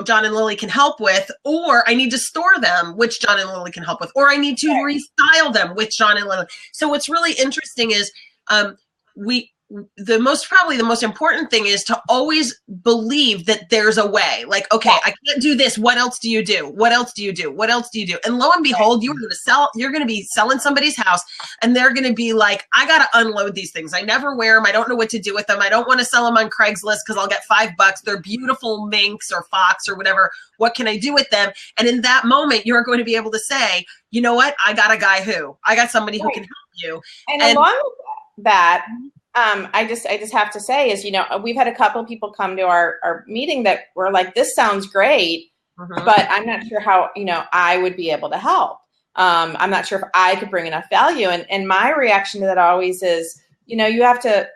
John and Lily can help with, or I need to store them, which John and Lily can help with, or I need to restyle them, which John and Lily. So what's really interesting is the most important thing is to always believe that there's a way. Like, okay, I can't do this. What else do you do? What else do you do? What else do you do? And lo and behold, you're going to be selling somebody's house, and they're going to be like, I got to unload these things. I never wear them. I don't know what to do with them. I don't want to sell them on Craigslist because I'll get $5. They're beautiful minks or fox or whatever. What can I do with them? And in that moment, you're going to be able to say, you know what? I got somebody who can help you. And along with that, I just have to say is, we've had a couple of people come to our meeting that were like, this sounds great, but I'm not sure how, I would be able to help. I'm not sure if I could bring enough value. And my reaction to that always is, you have to,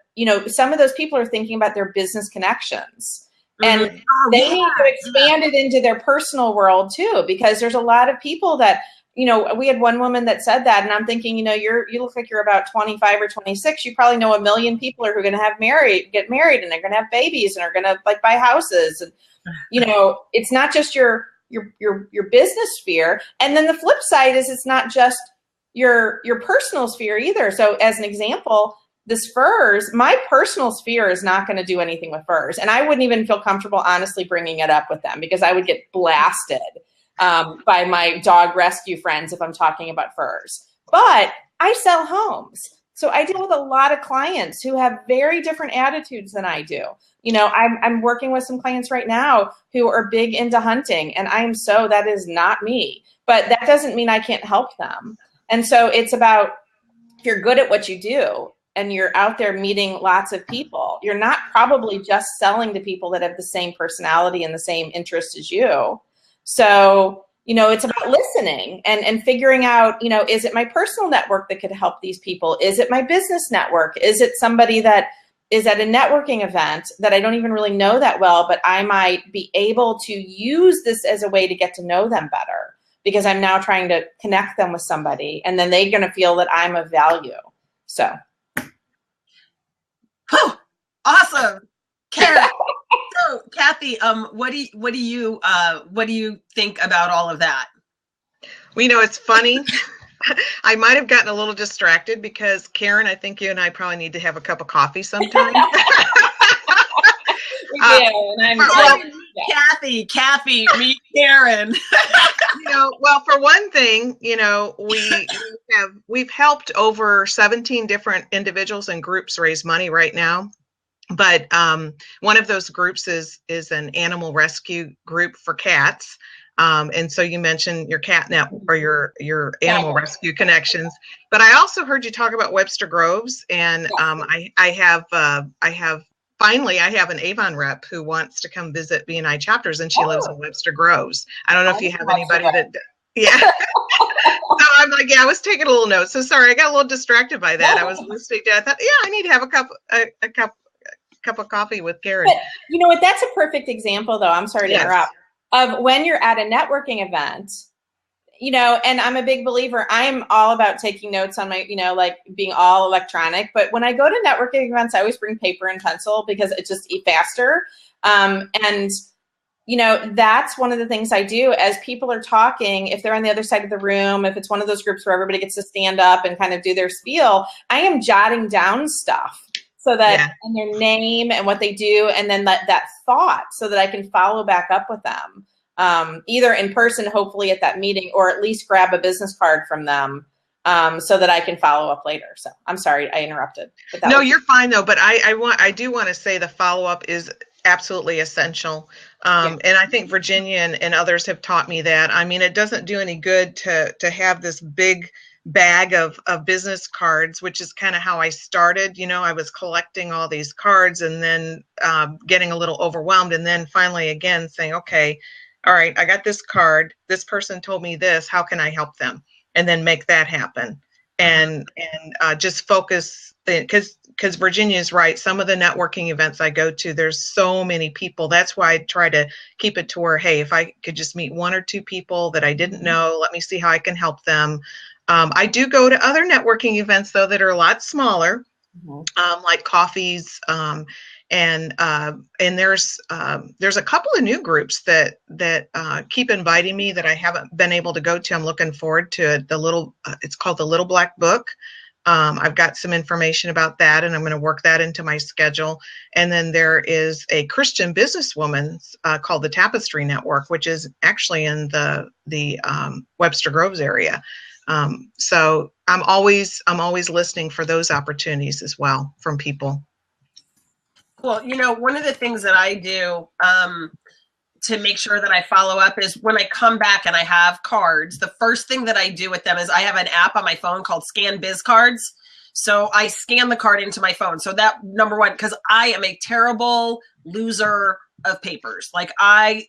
some of those people are thinking about their business connections and they need to expand it into their personal world too, because there's a lot of people that, we had one woman that said that, and I'm thinking, you look like you're about 25 or 26. You probably know a million people who are going to get married, and they're going to have babies, and are going to buy houses. And it's not just your business sphere. And then the flip side is it's not just your personal sphere either. So as an example, this furs, my personal sphere is not going to do anything with furs, and I wouldn't even feel comfortable honestly bringing it up with them because I would get blasted by my dog rescue friends if I'm talking about furs. But I sell homes. So I deal with a lot of clients who have very different attitudes than I do. You know, I'm working with some clients right now who are big into hunting, and that is not me, but that doesn't mean I can't help them. And so it's about, if you're good at what you do and you're out there meeting lots of people, you're not probably just selling to people that have the same personality and the same interest as you. So, you know, it's about listening and figuring out, you know, is it my personal network that could help these people? Is it my business network? Is it somebody that is at a networking event that I don't even really know that well, but I might be able to use this as a way to get to know them better, because I'm now trying to connect them with somebody, and then they're going to feel that I'm of value. So. Oh, awesome. Karen. So, Kathy, what do you think about all of that? Well, you know, it's funny. I might have gotten a little distracted because, Karen, I think you and I probably need to have a cup of coffee sometime. Kathy, meet Karen. You know, well, for one thing, you know, we've helped over 17 different individuals and groups raise money right now. But one of those groups is an animal rescue group for cats. And so you mentioned your cat net or your animal rescue connections. But I also heard you talk about Webster Groves, and I have finally an Avon rep who wants to come visit BNI chapters, and she lives in Webster Groves. I don't know if you have anybody that. Yeah. So I'm like, yeah, I was taking a little note. So sorry, I got a little distracted by that. I was listening to. I thought, yeah, I need to have a cup of coffee with Karen. But you know what? That's a perfect example, though. I'm sorry to interrupt. Of when you're at a networking event, you know, and I'm a big believer. I'm all about taking notes on my, you know, like being all electronic. But when I go to networking events, I always bring paper and pencil because it's just faster. And you know, that's one of the things I do as people are talking. If they're on the other side of the room, if it's one of those groups where everybody gets to stand up and kind of do their spiel, I am jotting down stuff. So that, and their name and what they do, and then that thought, so that I can follow back up with them, either in person, hopefully at that meeting, or at least grab a business card from them, so that I can follow up later. So I'm sorry I interrupted. But no, you're fine though. But I do want to say the follow up is absolutely essential. And I think Virginia and others have taught me that. I mean, it doesn't do any good to have this big bag of business cards, which is kind of how I started. You know, I was collecting all these cards and then getting a little overwhelmed, and then finally again saying, okay, all right, I got this card. This person told me this. How can I help them? And then make that happen. And just focus, because Virginia is right. Some of the networking events I go to, there's so many people. That's why I try to keep it to where, hey, if I could just meet one or two people that I didn't know, let me see how I can help them. I do go to other networking events though that are a lot smaller, like coffees, and there's a couple of new groups that keep inviting me that I haven't been able to go to. I'm looking forward to it. It's called the Little Black Book. I've got some information about that, and I'm going to work that into my schedule. And then there is a Christian businesswoman called the Tapestry Network, which is actually in the Webster Groves area. So I'm always listening for those opportunities as well from people. Well, you know, one of the things that I do to make sure that I follow up is when I come back and I have cards, the first thing that I do with them is I have an app on my phone called Scan Biz Cards. So I scan the card into my phone. So that, number one, because I am a terrible loser of papers. Like I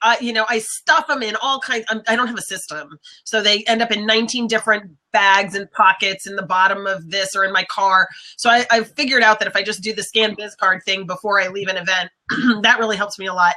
stuff them in all kinds. I don't have a system. So they end up in 19 different bags and pockets in the bottom of this or in my car. So I figured out that if I just do the Scan Biz Card thing before I leave an event, that really helps me a lot.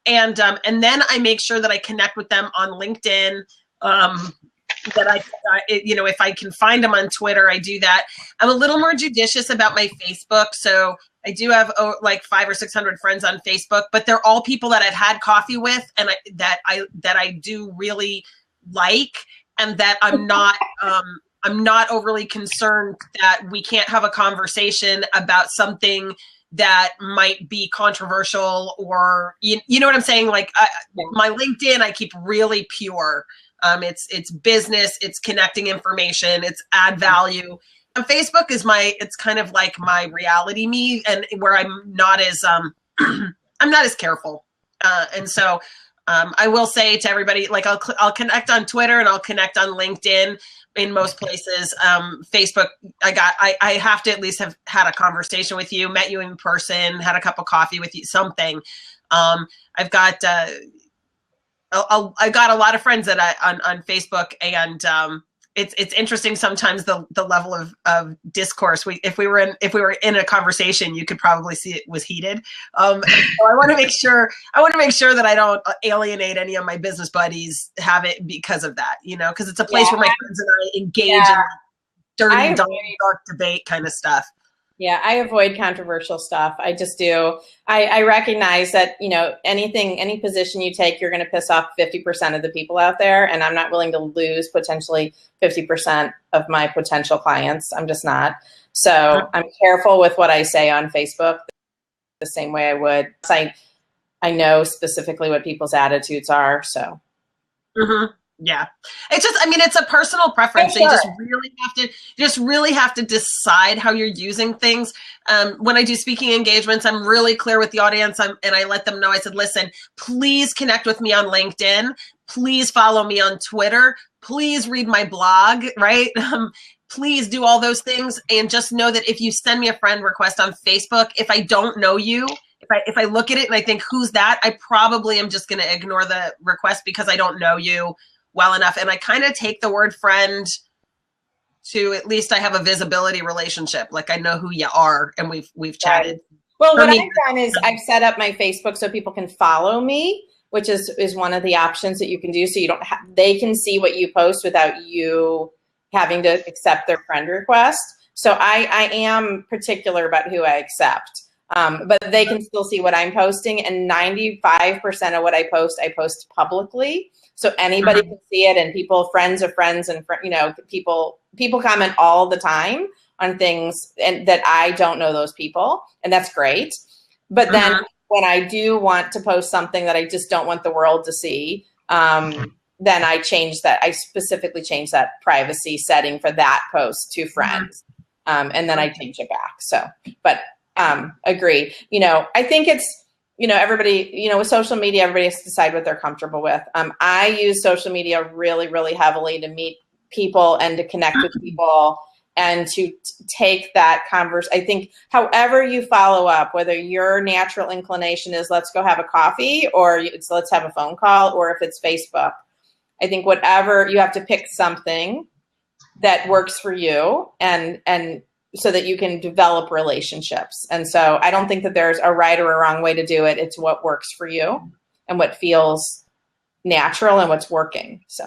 And then I make sure that I connect with them on LinkedIn, that if I can find them on Twitter, I do that. I'm a little more judicious about my Facebook. So I do have like 500 or 600 friends on Facebook, but they're all people that I've had coffee with and that I do really like, and that I'm not overly concerned that we can't have a conversation about something that might be controversial, or you know what I'm saying? Like my LinkedIn, I keep really pure. It's business, it's connecting information, it's add value. Facebook is it's kind of like my reality me, and where I'm not as I'm not as careful, and so I will say to everybody, like I'll connect on Twitter and I'll connect on LinkedIn. In most places, Facebook, I have to at least have had a conversation with you, met you in person, had a cup of coffee with you, something. I've got I've got a lot of friends that on Facebook, and it's interesting sometimes the level of discourse. If we were in a conversation, you could probably see it was heated. So I want to make sure that I don't alienate any of my business buddies have it because of that, because it's a place where my friends and I engage in dirty, dark debate kind of stuff. Yeah, I avoid controversial stuff. I just do. I recognize that, any position you take, you're going to piss off 50% of the people out there. And I'm not willing to lose potentially 50% of my potential clients. I'm just not. So I'm careful with what I say on Facebook the same way I would. I know specifically what people's attitudes are. So. Mm-hmm. Yeah, it's just, it's a personal preference. So you just really have to decide how you're using things. When I do speaking engagements, I'm really clear with the audience, and I let them know. I said, listen, please connect with me on LinkedIn. Please follow me on Twitter. Please read my blog, right? Please do all those things. And just know that if you send me a friend request on Facebook, if I don't know you, if I look at it and I think, who's that? I probably am just going to ignore the request because I don't know you well enough. And I kind of take the word friend to, at least I have a visibility relationship. Like I know who you are, and we've chatted. Well, what I've done is I've set up my Facebook so people can follow me, which is one of the options that you can do. So you don't they can see what you post without you having to accept their friend request. So I am particular about who I accept. But they can still see what I'm posting, and 95% of what I post publicly. So anybody can see it, and friends of friends, and people comment all the time on things, and that I don't know those people, and that's great. But then when I do want to post something that I just don't want the world to see, then I change that. I specifically change that privacy setting for that post to friends, and then I change it back. So, but agree. I think it's, everybody, with social media, everybody has to decide what they're comfortable with. I use social media really, really heavily to meet people and to connect with people and to take that I think however you follow up, whether your natural inclination is let's go have a coffee, or it's let's have a phone call, or if it's Facebook, I think whatever, you have to pick something that works for you, and so that you can develop relationships. And so I don't think that there's a right or a wrong way to do it. It's what works for you and what feels natural and what's working. So.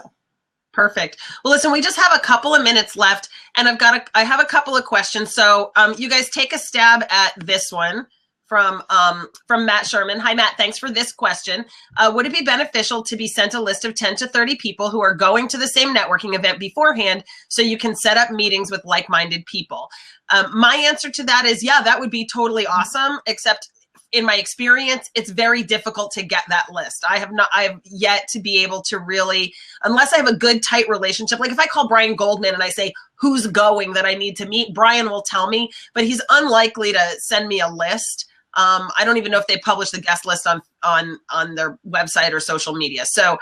Perfect. Well, listen, we just have a couple of minutes left, and I have a couple of questions. So you guys take a stab at this one from Matt Sherman. Hi, Matt. Thanks for this question. Would it be beneficial to be sent a list of 10 to 30 people who are going to the same networking event beforehand so you can set up meetings with like-minded people? My answer to that is, yeah, that would be totally awesome, except in my experience, it's very difficult to get that list. I have yet to be able to really, unless I have a good, tight relationship. Like if I call Brian Goldman and I say, who's going that I need to meet, Brian will tell me, but he's unlikely to send me a list. I don't even know if they publish the guest list on their website or social media. So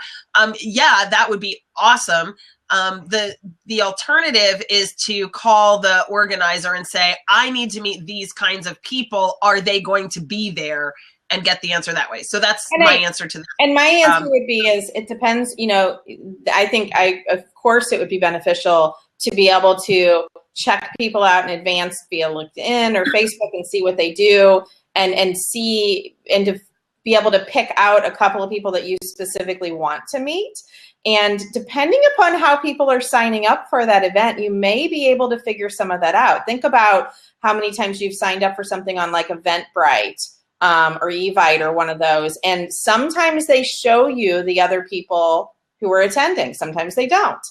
yeah, that would be awesome. The alternative is to call the organizer and say, I need to meet these kinds of people. Are they going to be there? And get the answer that way. So that's my answer to that. And my answer would be it depends. I think of course it would be beneficial to be able to check people out in advance via LinkedIn or Facebook and see what they do, and see, and to be able to pick out a couple of people that you specifically want to meet. And depending upon how people are signing up for that event, you may be able to figure some of that out. Think about how many times you've signed up for something on like Eventbrite or Evite or one of those. And sometimes they show you the other people who are attending. Sometimes they don't.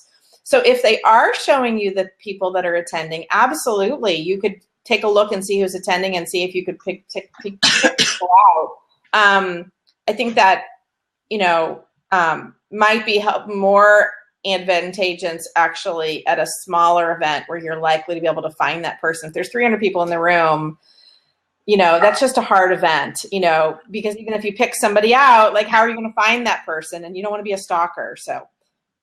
So if they are showing you the people that are attending, absolutely, you could take a look and see who's attending and see if you could pick people out. I think that, might be more advantageous actually at a smaller event where you're likely to be able to find that person. If there's 300 people in the room, that's just a hard event, because even if you pick somebody out, like, how are you going to find that person? And you don't want to be a stalker. So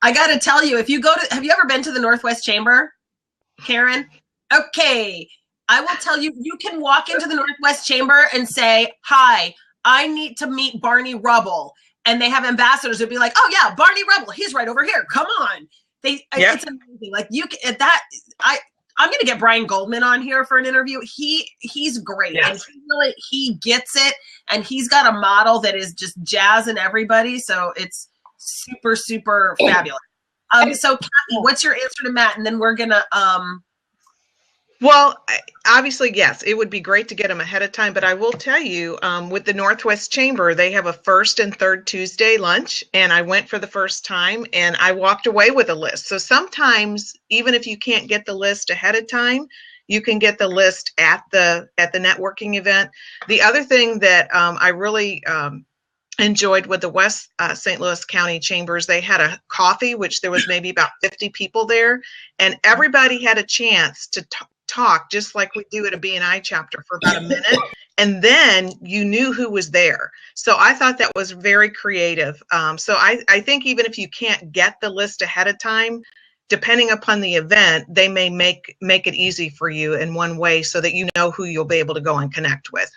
I got to tell you, have you ever been to the Northwest Chamber, Karen? Okay. I will tell you, you can walk into the Northwest Chamber and say, hi, I need to meet Barney Rubble. And they have ambassadors who'd be like, oh yeah, Barney Rubble, he's right over here. Come on. It's amazing. Like I'm going to get Brian Goldman on here for an interview. He's great. Yes. And he gets it. And he's got a model that is just jazzing everybody. So it's super, super fabulous. So Kathy, what's your answer to Matt? And then we're going to, well, obviously, yes, it would be great to get them ahead of time, but I will tell you, with the Northwest Chamber, they have a first and third Tuesday lunch, and I went for the first time, and I walked away with a list. So sometimes, even if you can't get the list ahead of time, you can get the list at the networking event. The other thing that I really enjoyed with the West St. Louis County Chambers, they had a coffee, which there was maybe about 50 people there, and everybody had a chance to talk just like we do at a BNI chapter for about a minute, and then you knew who was there. So I thought that was very creative. So I think even if you can't get the list ahead of time, depending upon the event, they may make it easy for you in one way so that you know who you'll be able to go and connect with.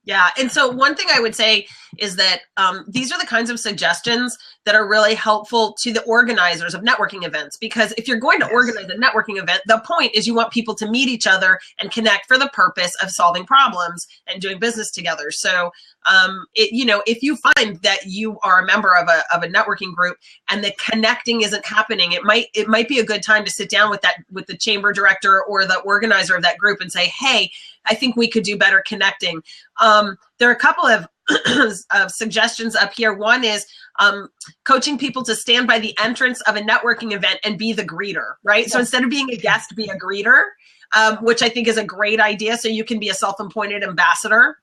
Yeah. And so one thing I would say is that these are the kinds of suggestions that are really helpful to the organizers of networking events, because if you're going to organize a networking event, the point is you want people to meet each other and connect for the purpose of solving problems and doing business together. So, if you find that you are a member of a networking group and the connecting isn't happening, it might be a good time to sit down with the chamber director or the organizer of that group and say, hey, I think we could do better connecting. There are a couple of suggestions up here. One is coaching people to stand by the entrance of a networking event and be the greeter, right? So instead of being a guest, be a greeter, which I think is a great idea. So you can be a self-appointed ambassador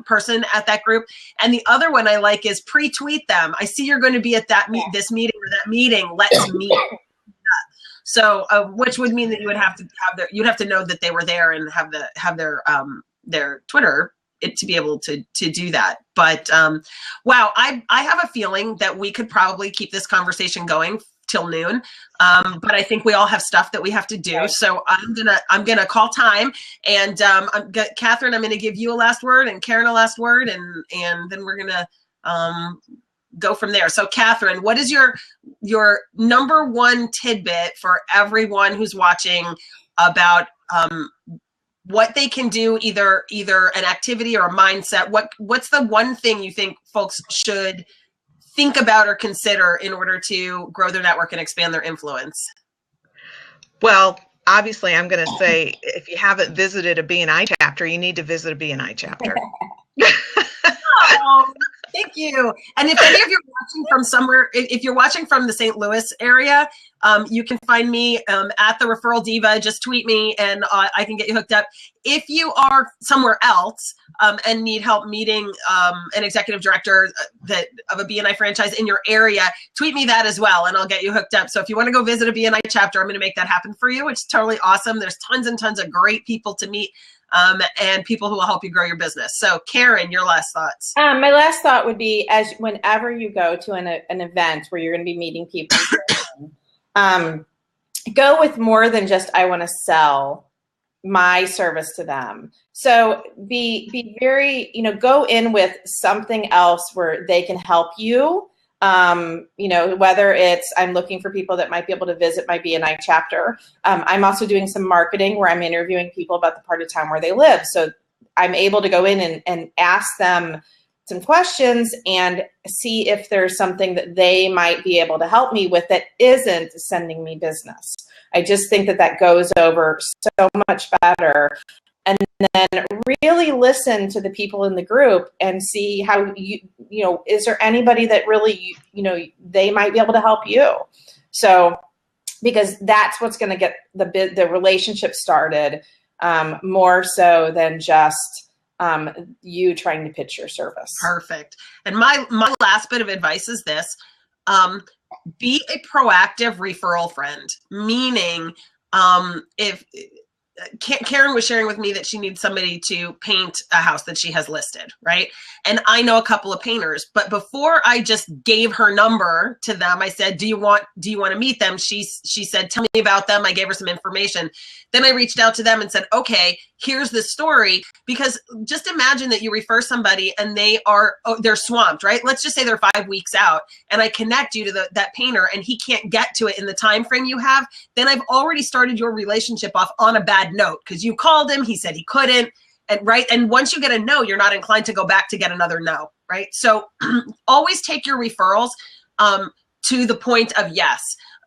person at that group. And the other one I like is pre-tweet them. I see you're going to be at this meeting or that meeting. Let's meet. So, which would mean that you would have to you'd have to know that they were there and have their Twitter to be able to do that. But wow, I have a feeling that we could probably keep this conversation going till noon. But I think we all have stuff that we have to do. So I'm gonna call time, and Catherine, I'm gonna give you a last word and Karen a last word, and then we're gonna go from there. So Catherine, what is your number one tidbit for everyone who's watching about what they can do, either an activity or a mindset? What's the one thing you think folks should think about or consider in order to grow their network and expand their influence? Well, obviously, I'm going to say, if you haven't visited a BNI chapter, you need to visit a BNI chapter. Oh, thank you. And if any of you are watching from somewhere, if you're watching from the St. Louis area, you can find me at the Referral Diva. Just tweet me and I can get you hooked up. If you are somewhere else and need help meeting an executive director of a BNI franchise in your area, tweet me that as well and I'll get you hooked up. So if you want to go visit a BNI chapter, I'm going to make that happen for you. It's totally awesome. There's tons and tons of great people to meet and people who will help you grow your business. So Karen, your last thoughts. My last thought would be, whenever you go to an event where you're going to be meeting people, go with more than just, I want to sell my service to them. So be very, go in with something else where they can help you. Whether it's, I'm looking for people that might be able to visit my BNI chapter. I'm also doing some marketing where I'm interviewing people about the part of town where they live. So I'm able to go in and ask them some questions and see if there's something that they might be able to help me with that isn't sending me business. I just think that goes over so much better. And then really listen to the people in the group and see how is there anybody that really, they might be able to help you. So, because that's what's going to get the relationship started, more so than just you trying to pitch your service. Perfect. And my last bit of advice is this. Be a proactive referral friend, meaning if Karen was sharing with me that she needs somebody to paint a house that she has listed, right? And I know a couple of painters, but before I just gave her number to them, I said, do you want to meet them? She said, tell me about them. I gave her some information. Then I reached out to them and said, okay, here's the story. Because just imagine that you refer somebody and they're swamped, right? Let's just say they're 5 weeks out, and I connect you to that painter and he can't get to it in the time frame you have. Then I've already started your relationship off on a bad note because you called him, he said he couldn't, and right. And once you get a no, you're not inclined to go back to get another no, right? So always take your referrals to the point of yes.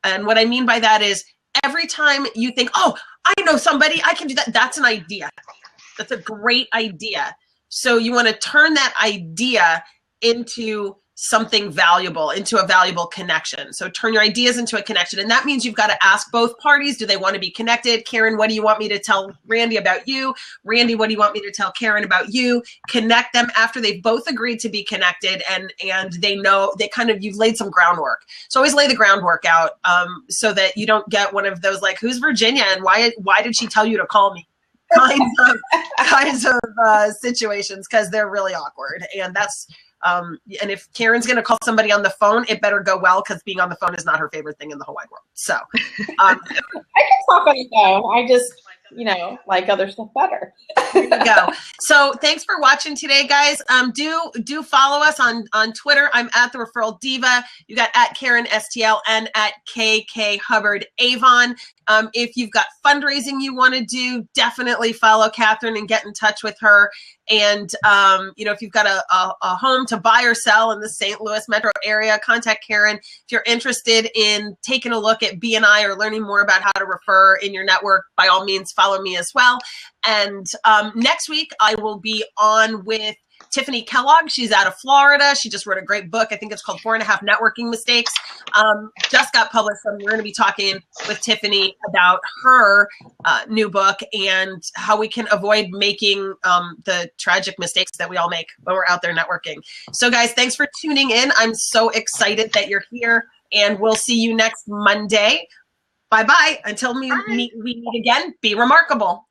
And what I mean by that is every time you think, oh, I know somebody, I can do that. That's an idea. That's a great idea. So you want to turn that idea into something valuable, into a valuable connection. So turn your ideas into a connection. And that means you've got to ask both parties, do they want to be connected? Karen, what do you want me to tell Randy about you? Randy, what do you want me to tell Karen about you? Connect them after they've both agreed to be connected and they know you've laid some groundwork. So always lay the groundwork out so that you don't get one of those like, who's Virginia and why did she tell you to call me? kinds of situations, because they're really awkward. And that's and if Karen's going to call somebody on the phone, it better go well, because being on the phone is not her favorite thing in the whole wide world. So I can talk on the phone. I just, like other stuff better. There you go. So thanks for watching today, guys. Do follow us on Twitter. I'm at the Referral Diva. You got at Karen STL and at KK Hubbard Avon. If you've got fundraising you want to do, definitely follow Catherine and get in touch with her. And if you've got a home to buy or sell in the St. Louis metro area, contact Karen. If you're interested in taking a look at BNI or learning more about how to refer in your network, by all means, follow me as well. And next week, I will be on with Tiffany Kellogg. She's out of Florida. She just wrote a great book. I think it's called 4.5 Networking Mistakes. Just got published. So we're going to be talking with Tiffany about her new book and how we can avoid making the tragic mistakes that we all make when we're out there networking. So guys, thanks for tuning in. I'm so excited that you're here, and we'll see you next Monday. Bye-bye. Until we meet again, be remarkable.